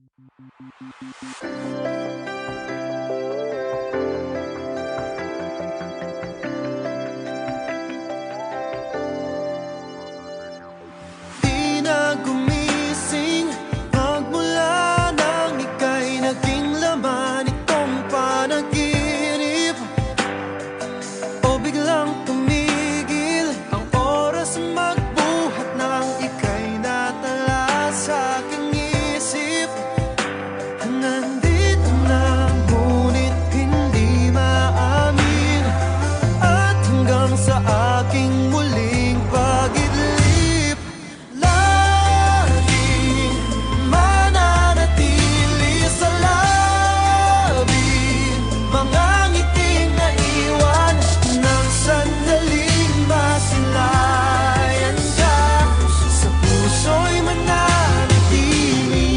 Di na gumising magmula nang ika'y naging laman itong panaginip, o biglang tumigil ang oras magbuhat nang ika'y natala sa aking isip. Nandito na ngunit hindi maamin, at hanggang sa aking muling pag-idlip, laging mananatili sa labi mga ngiting naiwan ng sandaling masilayan ka. Sa puso'y mananatili.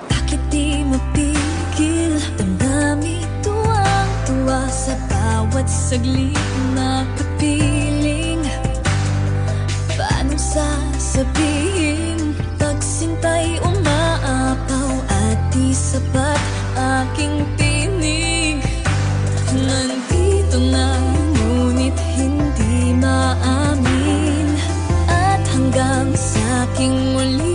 Bakit di mapigil? Damdamin tuwang-tuwa sa bawat saglit na kapiling. Paano sasabihin? Pagsintay umaapaw at di sapat aking tinig. Nandito na ngunit hindi maamin, at hanggang sa aking muli